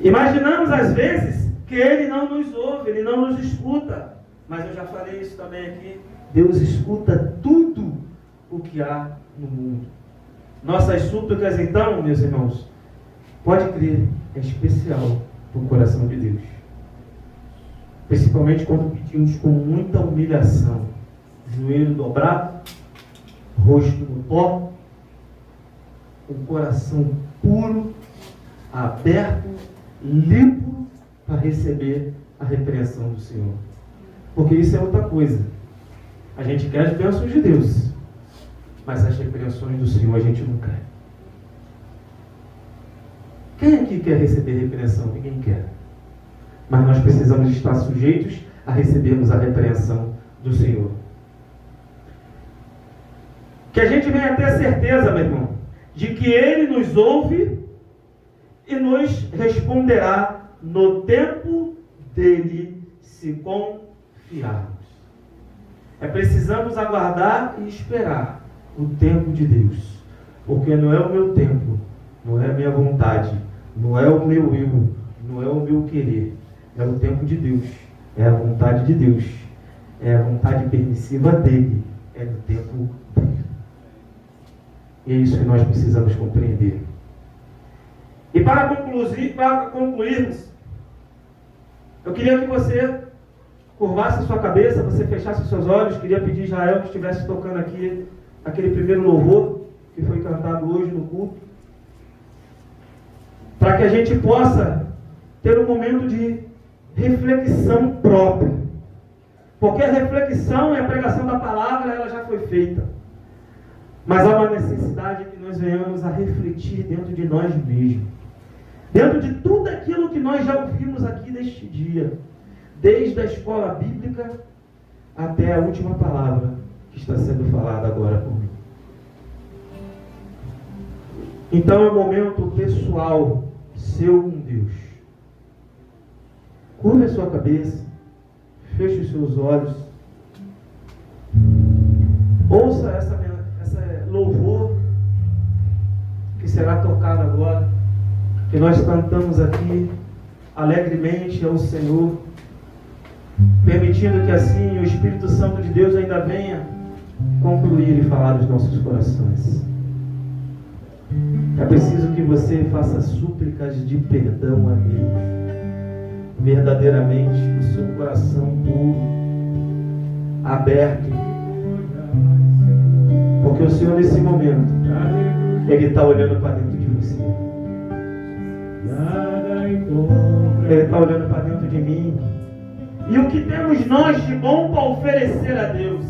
Imaginamos às vezes que Ele não nos ouve, Ele não nos escuta. Mas eu já falei isso também aqui. Deus escuta tudo o que há no mundo. Nossas súplicas, então, meus irmãos, pode crer, é especial para o coração de Deus. Principalmente quando pedimos com muita humilhação, joelho dobrado, rosto no pó, um coração puro, aberto, limpo, para receber a repreensão do Senhor. Porque isso é outra coisa. A gente quer as bênçãos de Deus, mas as repreensões do Senhor a gente não quer. Quem aqui quer receber repreensão? Ninguém quer. Mas nós precisamos estar sujeitos a recebermos a repreensão do Senhor. Que a gente venha ter certeza, meu irmão, de que Ele nos ouve e nos responderá no tempo dEle, se confiarmos. Precisamos aguardar e esperar o tempo de Deus. Porque não é o meu tempo, não é a minha vontade, não é o meu eu, não é o meu querer. É o tempo de Deus, é a vontade de Deus, é a vontade permissiva dEle, é no tempo dEle. E é isso que nós precisamos compreender. E para concluirmos, Eu queria que você curvasse a sua cabeça, você fechasse os seus olhos. Queria pedir a Israel que estivesse tocando aqui aquele primeiro louvor que foi cantado hoje no culto, para que a gente possa ter um momento de reflexão própria. Porque a reflexão e a pregação da palavra, ela já foi feita. Mas há uma necessidade que nós venhamos a refletir dentro de nós mesmos. Dentro de tudo aquilo que nós já ouvimos aqui neste dia. Desde a escola bíblica até a última palavra que está sendo falada agora por mim. Então é um momento pessoal seu com Deus. Curva a sua cabeça, feche os seus olhos, ouça essa louvor que será tocado agora, que nós cantamos aqui alegremente ao Senhor, permitindo que assim o Espírito Santo de Deus ainda venha concluir e falar dos nossos corações. É preciso que você faça súplicas de perdão a Deus, verdadeiramente, o seu coração puro, aberto, porque o Senhor nesse momento, Ele está olhando para dentro de você, Ele está olhando para dentro de mim, e o que temos nós de bom para oferecer a Deus?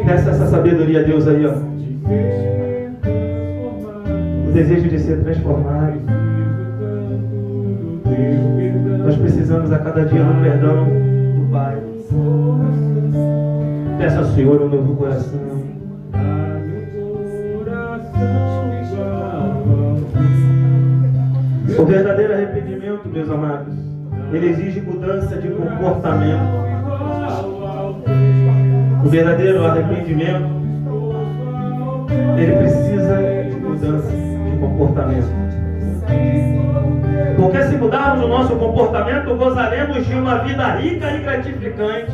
Peça essa sabedoria a Deus aí, ó. O desejo de ser transformado. Nós precisamos a cada dia do perdão do Pai. Peça ao Senhor um novo coração. O verdadeiro arrependimento, meus amados, ele exige mudança de comportamento. O verdadeiro arrependimento, ele precisa de mudança de comportamento. Porque se mudarmos o nosso comportamento, gozaremos de uma vida rica e gratificante.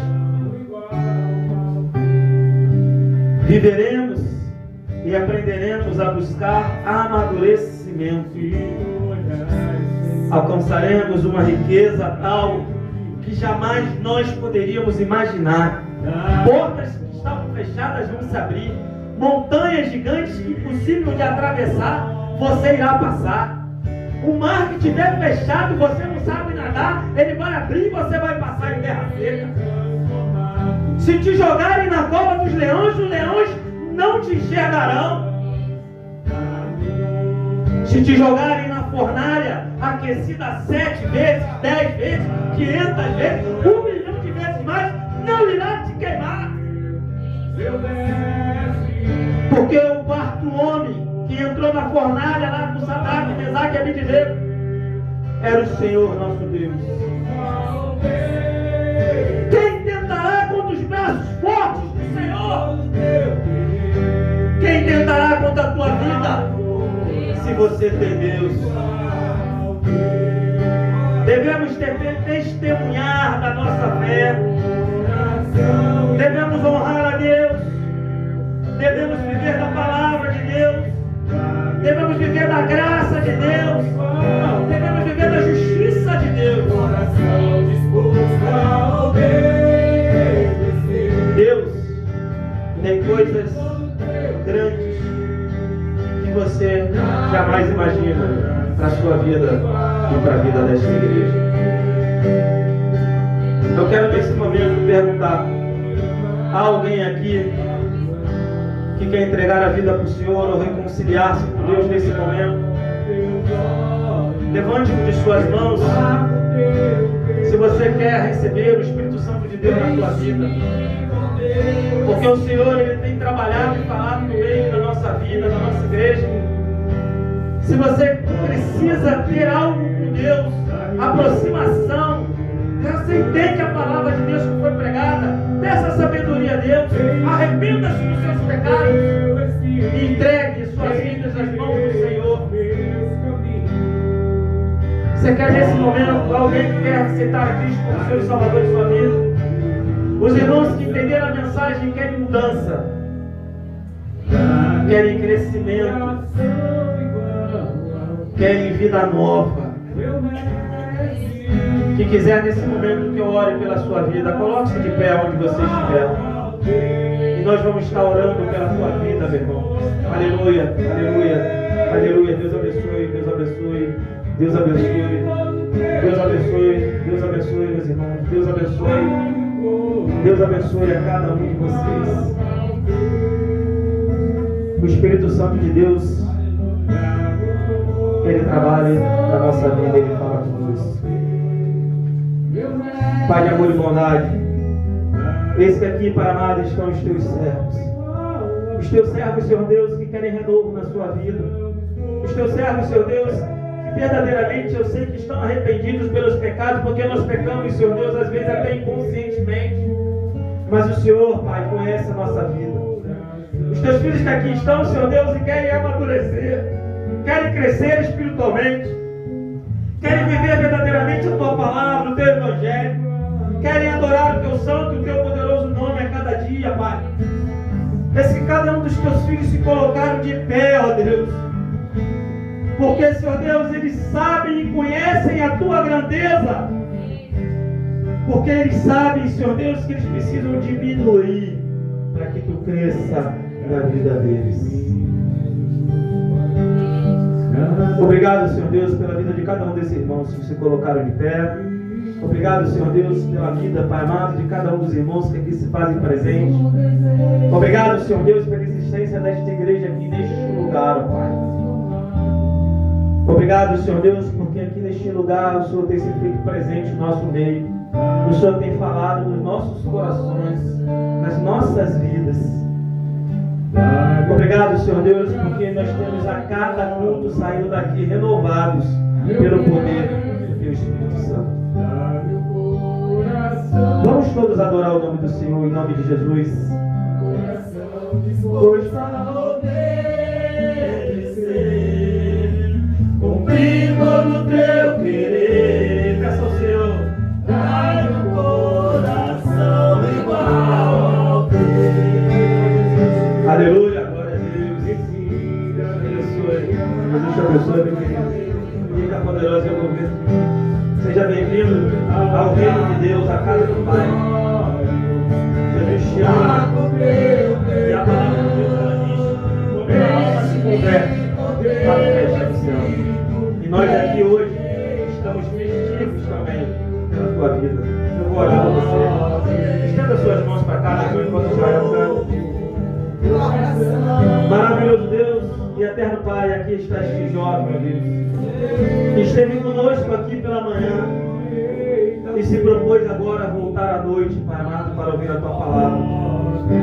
Viveremos e aprenderemos a buscar amadurecimento. Alcançaremos uma riqueza tal que jamais nós poderíamos imaginar. Portas que estavam fechadas vão se abrir. Montanhas gigantes que impossível de atravessar, você irá passar. O mar que estiver fechado, você não sabe nadar, ele vai abrir e você vai passar em terra seca. Se te jogarem na cova dos leões, os leões não te enxergarão. Se te jogarem na fornalha, aquecida 7 vezes, 10 vezes, 500 vezes, 1 milhão de vezes mais, não irá te queimar. Porque o quarto homem que entrou na fornalha lá com Sadraque, Mesaque e Abednego era o Senhor nosso Deus. Quem tentará contra os braços fortes do Senhor? Quem tentará contra a tua vida? Se você tem Deus. Devemos testemunhar da nossa fé. Devemos honrar a Deus. Devemos viver da palavra de Deus. Devemos viver da graça de Deus. Devemos viver da justiça de Deus. Deus tem coisas grandes que você jamais imagina para a sua vida e para a vida desta igreja. Eu quero nesse momento perguntar: há alguém aqui que quer entregar a vida para o Senhor ou reconciliar-se com Deus nesse momento? Levante uma de suas mãos se você quer receber o Espírito Santo de Deus na sua vida. Porque o Senhor, Ele tem trabalhado e falado no meio da nossa vida, da nossa igreja. Se você precisa ter algo com Deus, aproximação, você entende a palavra de Deus que foi pregada, peça sabedoria a Deus, arrependa-se dos seus pecados e entregue suas vidas nas mãos do Senhor. Você quer nesse momento alguém que quer aceitar a Cristo como Senhor e Salvador de sua vida? Os irmãos que entenderam a mensagem querem mudança, querem crescimento, querem vida nova, Que quiser nesse momento que eu ore pela sua vida, coloque-se de pé onde você estiver. E nós vamos estar orando pela tua vida, meu irmão. Aleluia, aleluia, aleluia. Deus abençoe, Deus abençoe, Deus abençoe, Deus abençoe, Deus abençoe, meus irmãos. Deus abençoe, Deus abençoe a cada um de vocês. O Espírito Santo de Deus, Ele trabalha na nossa vida, Ele fala conosco. Pai de amor e bondade, eis que aqui, Pai amado, estão os teus servos. Os teus servos, Senhor Deus, que querem renovo na sua vida. Os teus servos, Senhor Deus, que verdadeiramente eu sei que estão arrependidos pelos pecados, porque nós pecamos, Senhor Deus, às vezes até inconscientemente. Mas o Senhor, Pai, conhece a nossa vida. Os teus filhos que aqui estão, Senhor Deus, e querem amadurecer, querem crescer espiritualmente, querem viver verdadeiramente a tua palavra, o teu evangelho, querem adorar o teu santo e o teu poderoso nome a cada dia, Pai. Peço que cada um dos teus filhos se colocaram de pé, ó Deus, porque, Senhor Deus, eles sabem e conhecem a tua grandeza, porque eles sabem, Senhor Deus, que eles precisam diminuir para que tu cresça na vida deles. Obrigado, Senhor Deus, pela vida de cada um desses irmãos que se colocaram de pé. Obrigado, Senhor Deus, pela vida, Pai amado, de cada um dos irmãos que aqui se fazem presente. Obrigado, Senhor Deus, pela existência desta igreja aqui neste lugar, Pai. Obrigado, Senhor Deus, porque aqui neste lugar o Senhor tem se feito presente no nosso meio. O Senhor tem falado nos nossos corações, nas nossas vidas. Obrigado, Senhor Deus, porque nós temos a cada culto saindo daqui renovados pelo poder do Teu Espírito Santo. Vamos todos adorar o nome do Senhor em nome de Jesus. Pois para obedecer, cumprindo no Teu querer, peça ao Senhor, dá-lhe um coração igual ao Teu. Aleluia, glória a Deus. Abençoe. Deus te abençoe, meu querido. Fica poderoso e eu vou ver. Seja bem-vindo ao reino de Deus, à casa do Pai. Jesus te ama. E a palavra de Deus ela diz: quando a alma se converte, para o resto do céu. E nós aqui hoje estamos festivos também pela tua vida. Eu vou orar por você. Estenda suas mãos para cá, enquanto o Israel canta. Maravilhoso Deus e eterno Pai, aqui está este jovem, meu Deus, que esteve conosco aqui pela manhã e se propôs agora a voltar à noite, Pai amado, para ouvir a Tua palavra.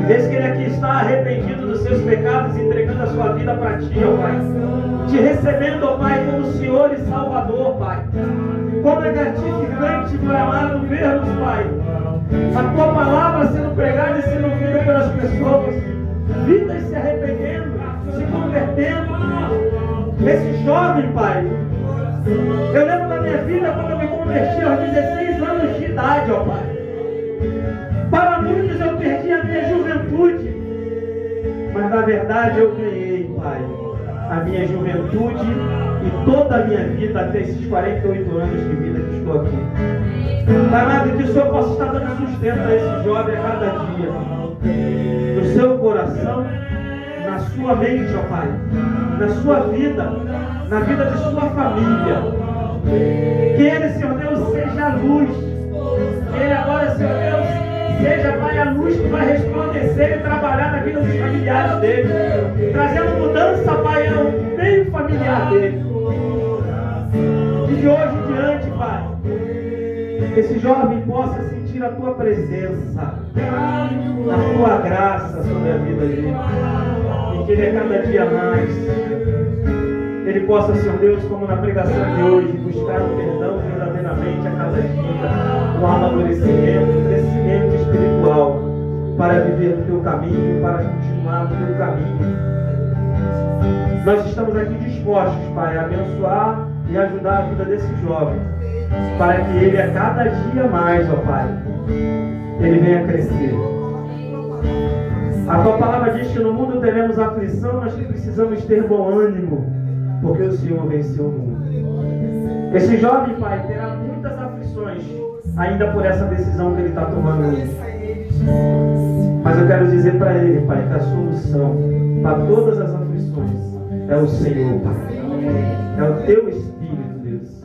Eis que ele aqui está arrependido dos seus pecados, entregando a sua vida para Ti, ó Pai, te recebendo, ó Pai, como Senhor e Salvador, Pai. Como é gratificante, Pai amado, vermos, Pai, a Tua palavra sendo pregada e sendo ouvida pelas pessoas, vidas se arrependendo, se convertendo. Esse jovem, Pai, eu lembro da minha vida quando eu me converti aos 16 anos de idade, ó Pai. Para muitos eu perdi a minha juventude, mas na verdade eu ganhei, Pai, a minha juventude e toda a minha vida até esses 48 anos de vida que estou aqui. Pai amado, que o Senhor possa estar dando sustento a esse jovem a cada dia, no seu coração, na sua mente, ó Pai, na sua vida, na vida de sua família. Que ele, Senhor Deus, seja a luz. Que ele agora, Senhor Deus, seja, Pai, a luz que vai resplandecer e trabalhar na vida dos familiares dele, trazendo mudança, Pai, ao meio familiar dele. E de hoje em diante, Pai, que esse jovem possa sentir a Tua presença, a Tua graça sobre a vida dele. E que ele a cada dia mais, ele possa, Senhor Deus, como na pregação de hoje, buscar o perdão verdadeiramente a cada dia, um amadurecimento, um crescimento espiritual, para viver no Teu caminho, para continuar no Teu caminho. Nós estamos aqui dispostos, Pai, a abençoar e ajudar a vida desse jovem, para que ele a cada dia mais, ó Pai, ele venha crescer. A Tua palavra diz que no mundo teremos aflição, mas que precisamos ter bom ânimo, porque o Senhor venceu o mundo. Esse jovem, Pai, terá muitas aflições ainda por essa decisão que ele está tomando hoje. Mas eu quero dizer para ele, Pai, que a solução para todas as aflições é o Senhor, Pai. É o Teu Espírito, Deus.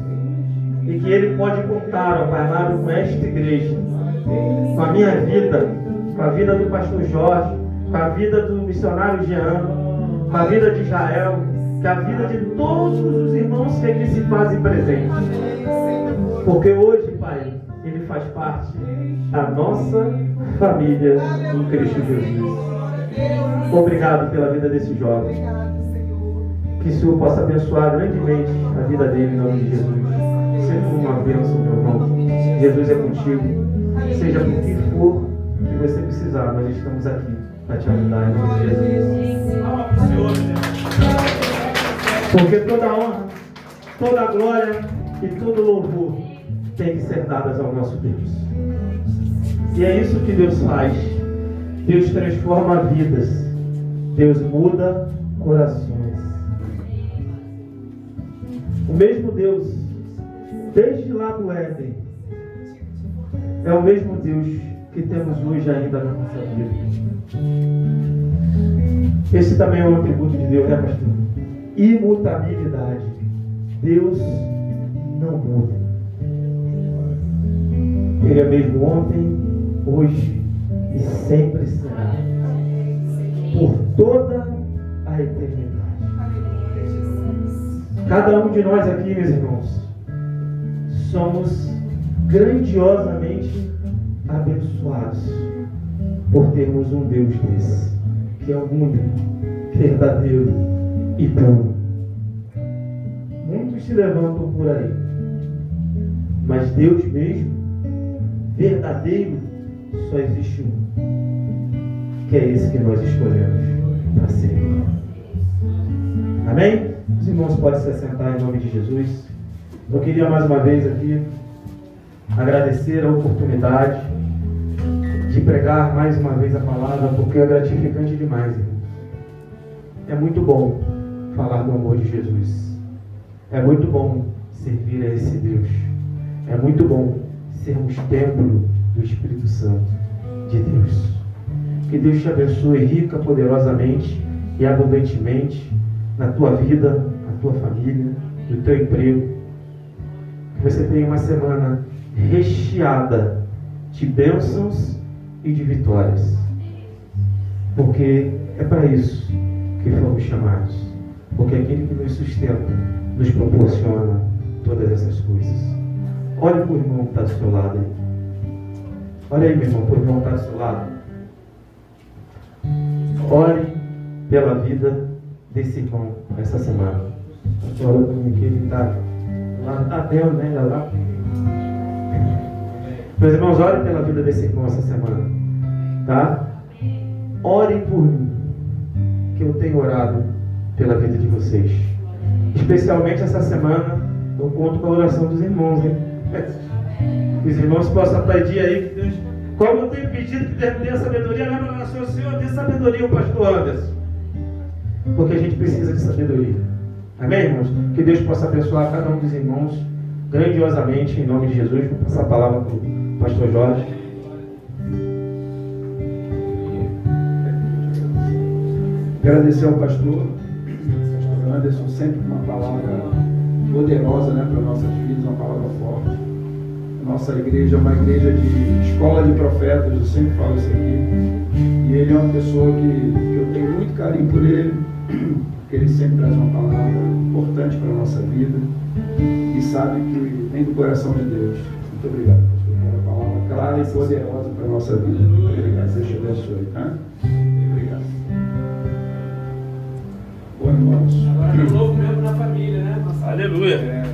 E que Ele pode contar, ó Pai amado, com esta igreja, com a minha vida, com a vida do pastor Jorge, com a vida do missionário Jean, com a vida de Israel, com a vida de todos os irmãos que aqui se fazem presentes. Porque hoje, Pai, ele faz parte da nossa família em Cristo Jesus. Obrigado pela vida desse jovem. Que o Senhor possa abençoar grandemente a vida dele em nome de Jesus. Sempre uma bênção, meu irmão. Jesus é contigo. Seja por que for que você precisar, nós estamos aqui para te ajudar em nome de Jesus. Porque toda honra, toda glória e todo louvor tem que ser dadas ao nosso Deus. E é isso que Deus faz. Deus transforma vidas. Deus muda corações. O mesmo Deus, desde lá do Éden, é o mesmo Deus que temos hoje ainda na nossa vida. Esse também é um atributo de Deus, né, pastor? Imutabilidade. Deus não muda. Ele é mesmo ontem, hoje e sempre será. Por toda a eternidade. Cada um de nós aqui, meus irmãos, somos grandiosamente abençoados por termos um Deus desse, que é o único, verdadeiro e puro. Muitos se levantam por aí, mas Deus mesmo, verdadeiro, só existe um, que é esse que nós escolhemos para ser. Amém? Os irmãos podem se assentar em nome de Jesus. Eu queria mais uma vez aqui agradecer a oportunidade de pregar mais uma vez a palavra, porque é gratificante demais, irmãos. É muito bom falar do amor de Jesus. É muito bom servir a esse Deus. É muito bom sermos templo do Espírito Santo de Deus. Que Deus te abençoe rica, poderosamente e abundantemente na tua vida, na tua família, no teu emprego. Que você tenha uma semana recheada de bênçãos e de vitórias. Porque é para isso que fomos chamados. Porque aquele que nos sustenta nos proporciona todas essas coisas. Olhe para o irmão que está do seu lado aí. Olha aí, meu irmão, para o irmão que está do seu lado. Ore pela vida desse irmão essa semana. Olha para mim que ele está lá dentro, né? Lá. Meus irmãos, orem pela vida desse irmão essa semana. Tá? Orem por mim, que eu tenho orado pela vida de vocês. Especialmente essa semana, eu conto com a oração dos irmãos, hein? Os irmãos possam pedir aí que Deus, como eu tenho pedido que Deus dê a sabedoria, lembra na oração, Senhor, dê sabedoria ao pastor Anderson. Porque a gente precisa de sabedoria. Amém, irmãos? Que Deus possa abençoar cada um dos irmãos grandiosamente, em nome de Jesus. Vou passar a palavra para o pastor Jorge. Agradecer ao pastor Anderson, sempre uma palavra poderosa, né, para nossas vidas, uma palavra forte. A nossa igreja é uma igreja de escola de profetas, eu sempre falo isso aqui. E ele é uma pessoa que eu tenho muito carinho por ele, porque ele sempre traz uma palavra importante para a nossa vida e sabe que vem do coração de Deus. Muito obrigado, pastor. Uma palavra clara e poderosa para a nossa vida. Muito obrigado. Deus te abençoe, tá? Obrigado. Bom, irmãos. Agora de novo mesmo na família, né? Nossa, aleluia.